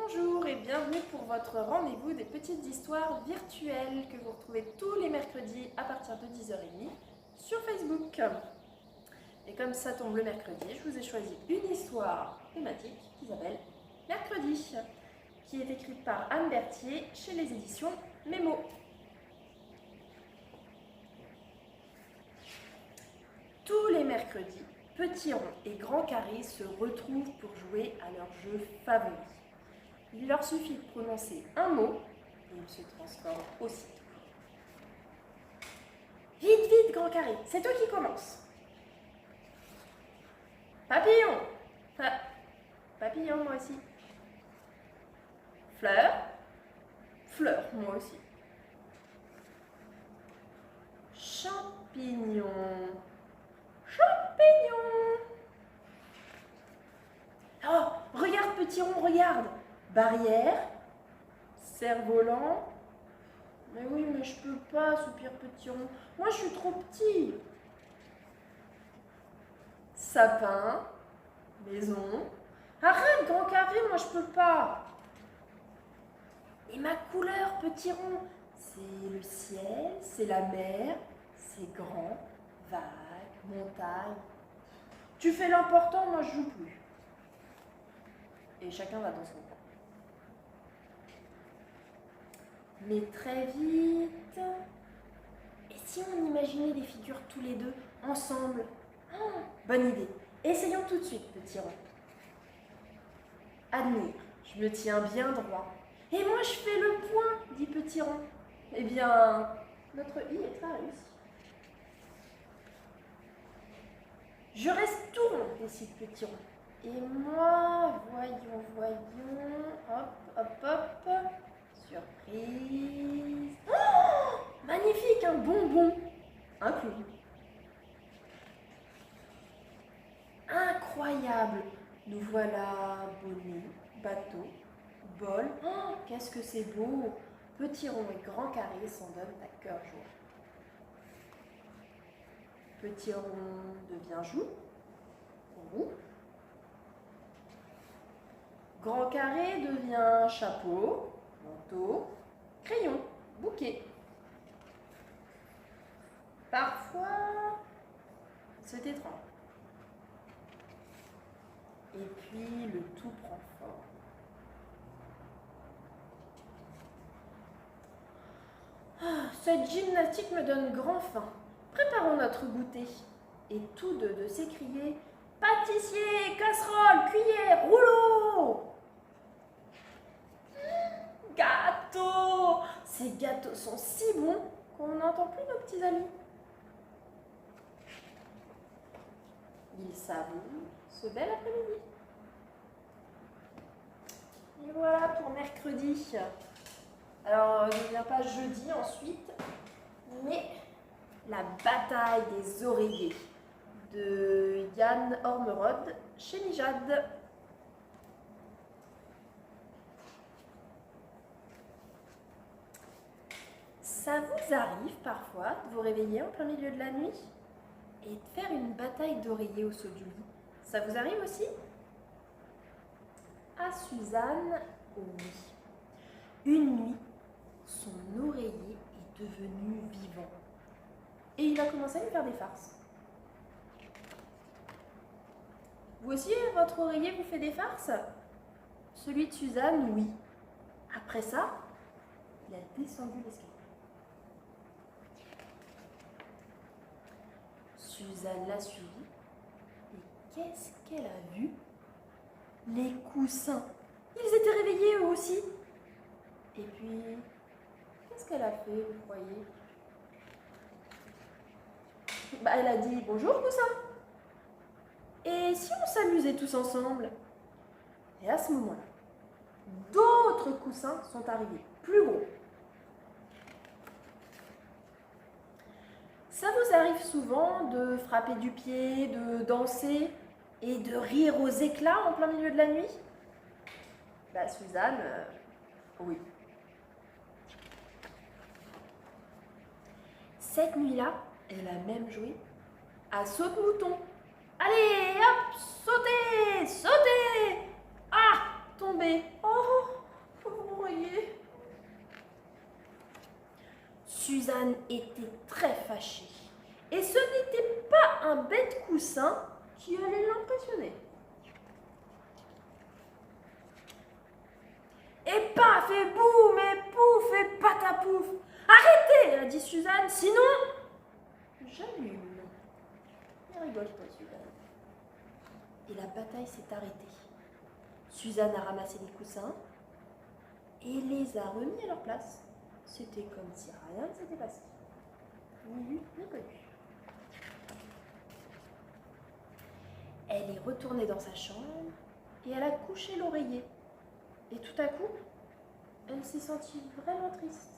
Bonjour et bienvenue pour votre rendez-vous des petites histoires virtuelles que vous retrouvez tous les mercredis à partir de 10h30 sur Facebook. Et comme ça tombe le mercredi, je vous ai choisi une histoire thématique qui s'appelle Mercredi, qui est écrite par Anne Berthier chez les éditions Mémo. Tous les mercredis, Petit Rond et Grand Carré se retrouvent pour jouer à leur jeu favori. Il leur suffit de prononcer un mot et ils se transforment aussitôt. Vite, vite, Grand Carré, c'est toi qui commence. Papillon. Papillon, moi aussi. Fleur. Fleur, moi aussi. Champignon. Champignon. Oh, regarde, Petit Rond, regarde. Barrière. Cerf-volant. Mais oui, mais je peux pas, soupire Petit Rond. Moi, je suis trop petit. Sapin. Maison. Arrête, Grand Carré, moi, je peux pas. Et ma couleur, Petit Rond, c'est le ciel, c'est la mer, c'est grand, vague, montagne. Tu fais l'important, moi, je joue plus. Et chacun va dans son coin. Mais très vite. Et si on imaginait des figures tous les deux, ensemble? Oh, bonne idée. Essayons tout de suite, Petit Rond. Admire, je me tiens bien droit. Et moi, je fais le point, dit Petit Rond. Eh bien, notre i est très réussi. Je reste tout rond, décide Petit Rond. Et moi, voyons, hop, hop, hop, surprise. Oh, magnifique, un bonbon, un clown. Incroyable, nous voilà bonnet, bateau, bol. Oh, qu'est-ce que c'est beau. Petit Rond et Grand Carré s'en donnent à cœur joie. Petit Rond devient joue, roue. Grand Carré devient chapeau, manteau, crayon, bouquet. Parfois, c'est étrange. Et puis, le tout prend forme. Ah, cette gymnastique me donne grand faim. Préparons notre goûter. Et tous deux de s'écrier « Pâtissier, casserole, cuillère, rouleau !» Gâteaux! Ces gâteaux sont si bons qu'on n'entend plus nos petits amis. Ils savourent ce bel après-midi. Et voilà pour mercredi. Alors, je ne viens pas jeudi ensuite, mais la bataille des oreillers de Yann Ormerod chez Nijad. Ça vous arrive parfois de vous réveiller en plein milieu de la nuit et de faire une bataille d'oreillers au saut du lit? Ça vous arrive aussi? À Suzanne, oui. Une nuit, son oreiller est devenu vivant. Et il a commencé à lui faire des farces. Vous aussi, votre oreiller vous fait des farces? Celui de Suzanne, oui. Après ça, il a descendu l'escalier. Suzanne l'a suivi. Et qu'est-ce qu'elle a vu? Les coussins. Ils étaient réveillés eux aussi. Et puis, qu'est-ce qu'elle a fait, vous croyez? Elle a dit « Bonjour, coussins !» Et si on s'amusait tous ensemble? Et à ce moment-là, d'autres coussins sont arrivés, plus gros. Ça vous arrive souvent de frapper du pied, de danser et de rire aux éclats en plein milieu de la nuit? Suzanne, oui. Cette nuit-là, elle a même joué à saute-mouton. Allez, hop, sautez, sautez! Ah, tombé. Oh, Suzanne était très fâchée. Et ce n'était pas un bête coussin qui allait l'impressionner. Et paf, et boum, et pouf, et patapouf. Arrêtez, a dit Suzanne, sinon j'allume. Ne rigole pas, Suzanne. Et la bataille s'est arrêtée. Suzanne a ramassé les coussins et les a remis à leur place. C'était comme si rien ne s'était passé. Oui, bien connu. Elle est retournée dans sa chambre et elle a couché l'oreiller. Et tout à coup, elle s'est sentie vraiment triste.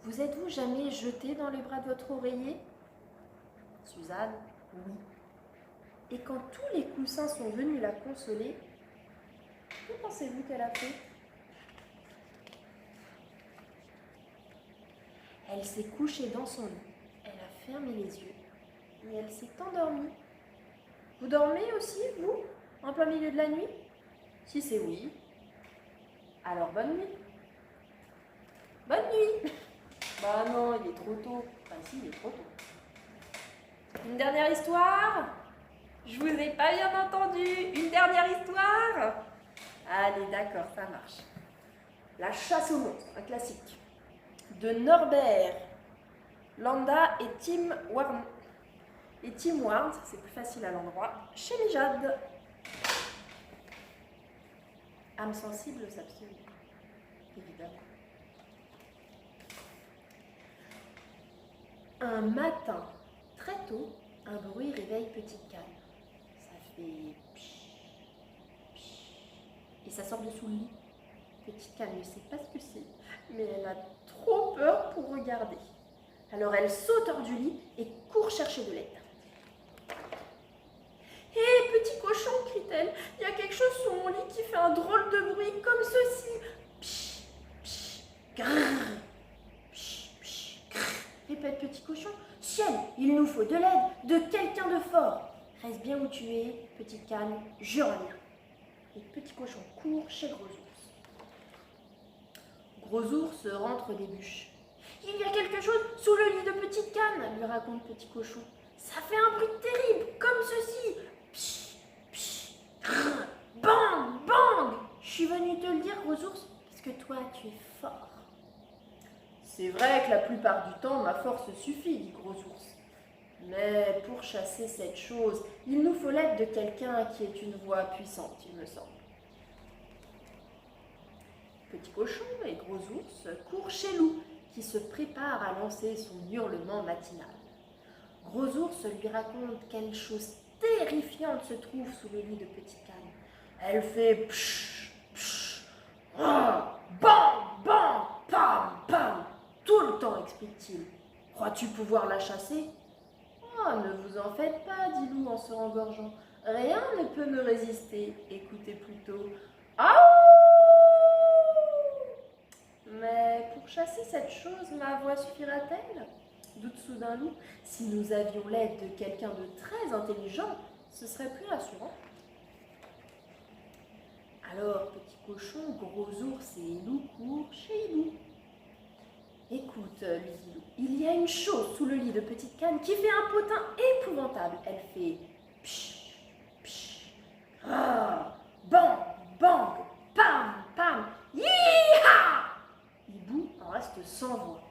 Vous êtes-vous jamais jeté dans les bras de votre oreiller? Suzanne, oui. Et quand tous les coussins sont venus la consoler, que pensez-vous qu'elle a fait? Elle s'est couchée dans son lit, elle a fermé les yeux et elle s'est endormie. Vous dormez aussi, vous, en plein milieu de la nuit? Si c'est oui, alors bonne nuit. Bonne nuit. Bah non, il est trop tôt. Enfin si, il est trop tôt. Une dernière histoire? Je vous ai pas bien entendu. Une dernière histoire? Allez, d'accord, ça marche. La chasse aux monstres, un classique. De Norbert Landa et Tim Warnes. Et Tim Warnes, c'est plus facile à l'endroit, chez les Jades. Âme sensible s'abstient, évidemment. Un matin, très tôt, un bruit réveille Petite Canne. Ça fait psh, psh, et ça sort de sous le lit. Petite Canne ne sait pas ce que c'est, mais elle a trop peur pour regarder. Alors elle saute hors du lit et court chercher de l'aide. « Hé, petit cochon !» crie-t-elle. « Il y a quelque chose sous mon lit qui fait un drôle de bruit comme ceci. Psh, psh, grrr, psh, psh, grrr. » Répète Petit cochon. « Ciel, il nous faut de l'aide, de quelqu'un de fort. Reste bien où tu es, Petite Canne, je reviens. » Et Petit cochon court chez Gros ours. Gros ours rentre des bûches. « Il y a quelque chose sous le lit de Petite Canne, » lui raconte Petit cochon. « Ça fait un bruit terrible, comme ceci. Psh, psh, grrr, bang, bang. Je suis venue te le dire, Gros ours, parce que toi, tu es fort. » C'est vrai que la plupart du temps, ma force suffit, dit Gros ours. Mais pour chasser cette chose, il nous faut l'aide de quelqu'un qui ait une voix puissante, il me semble. Petit cochon et Gros ours courent chez Loup, qui se prépare à lancer son hurlement matinal. Gros ours lui raconte quelle chose terrifiante se trouve sous le lit de Petite Canne. Elle fait psh, psh, ah, bang, bang, pam, pam, tout le temps, explique-t-il. Crois-tu pouvoir la chasser? Oh, ne vous en faites pas, dit Loup en se rengorgeant. Rien ne peut me résister. Écoutez plutôt. Ah! Mais pour chasser cette chose, ma voix suffira-t-elle? Doute soudain Loup. Si nous avions l'aide de quelqu'un de très intelligent, ce serait plus rassurant. Alors, Petit cochon, Gros ours et Loup courent chez Loup. Écoute, lui dit Loup, il y a une chose sous le lit de Petite Canne qui fait un potin épouvantable. Elle fait psh, psh, ah, bang, bang, pam, pam, yi-ha! Hibou en reste sans voix.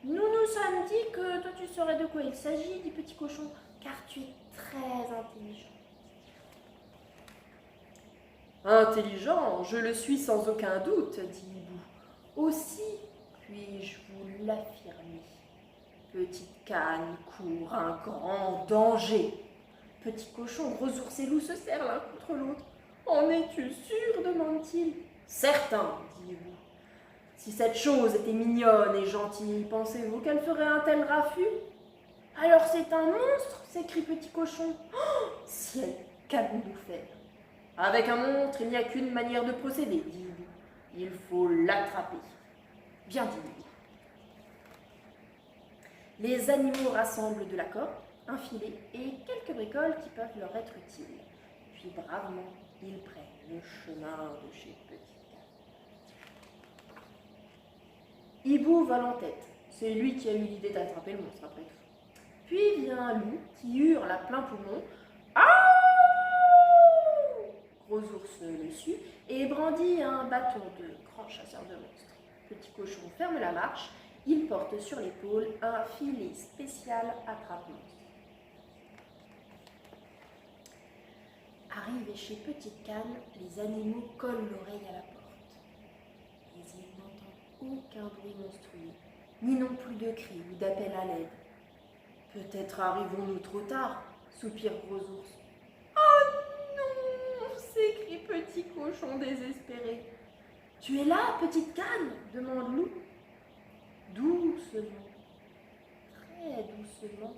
Nous nous sommes dit que toi tu saurais de quoi il s'agit, dit Petit cochon, car tu es très intelligent. Intelligent, je le suis sans aucun doute, dit Hibou. Aussi puis-je vous l'affirmer. Petite Canne court un grand danger. Petit cochon, Gros ours et Loup se serrent l'un contre l'autre. En es-tu sûr? demande-t-il. Certain, dit Hibou. Si cette chose était mignonne et gentille, pensez-vous qu'elle ferait un tel raffut? Alors c'est un monstre, s'écrie Petit cochon. Oh, ciel, qu'allons-nous faire? Avec un monstre, il n'y a qu'une manière de procéder, dit Hibou. Il faut l'attraper. Bien dit Hibou. Les animaux rassemblent de la corde, un filet et quelques bricoles qui peuvent leur être utiles. Puis bravement, ils prennent le chemin de chez Petit Canne. Hibou vole en tête. C'est lui qui a eu l'idée d'attraper le monstre après tout. Puis vient un loup qui hurle à plein poumon. Ah! Gros ours le suit et brandit un bâton de grand chasseur de monstres. Petit cochon ferme la marche. Il porte sur l'épaule un filet spécial attrape-monstre. Arrivés chez Petite Canne, les animaux collent l'oreille à la porte. Mais ils n'entendent aucun bruit monstrueux, ni non plus de cris ou d'appel à l'aide. Peut-être arrivons-nous trop tard, soupire Gros ours. Oh non, s'écrie Petit cochon désespéré. Tu es là, Petite Canne demande Loup. Doucement, très doucement,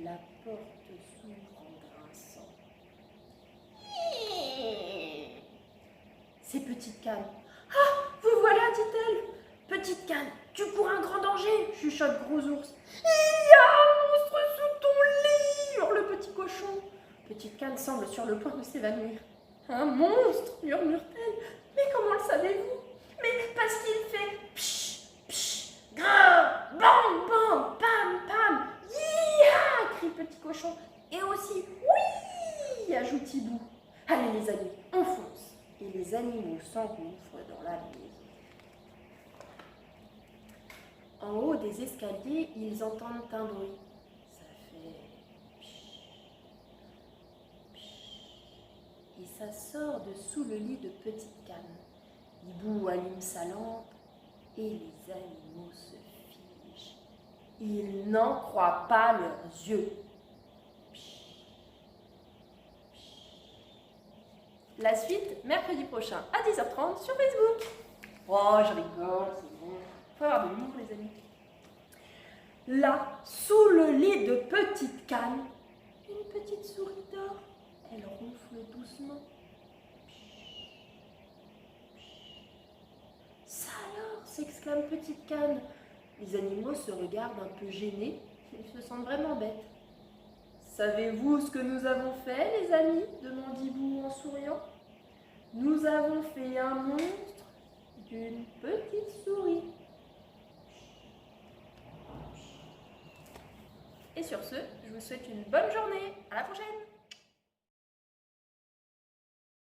la porte s'ouvre en grinçant. C'est Petite Canne. Ah, vous voilà, dit-elle. Petite Canne, tu cours un grand danger, chuchote Gros ours. Il y a un monstre sous ton lit, hurle Petit cochon. Petite Canne semble sur le point de s'évanouir. Un monstre, murmure-t-elle. Mais comment le savez-vous? Mais parce qu'il fait psh, psh, grin, bam, bam, pam, pam, ya, crie Petit cochon. Et aussi, oui, ajoute Hibou. Allez les amis, on fonce. Et les animaux s'engouffrent dans la maison. En haut des escaliers, ils entendent un bruit. Ça fait psh, psh. Et ça sort de sous le lit de Petite Canne. Hibou allume sa lampe et les animaux se figent. Ils n'en croient pas leurs yeux. La suite, mercredi prochain à 10h30 sur Facebook. Oh, je rigole, c'est bon. Faut avoir de l'humour, les amis. Là, sous le lit de Petite Canne, une petite souris dort. Elle ronfle doucement. Ça alors, s'exclame Petite Canne. Les animaux se regardent un peu gênés. Ils se sentent vraiment bêtes. Savez-vous ce que nous avons fait, les amis? Demande Hibou en souriant. Nous avons fait un monstre d'une petite souris. Et sur ce, je vous souhaite une bonne journée. À la prochaine!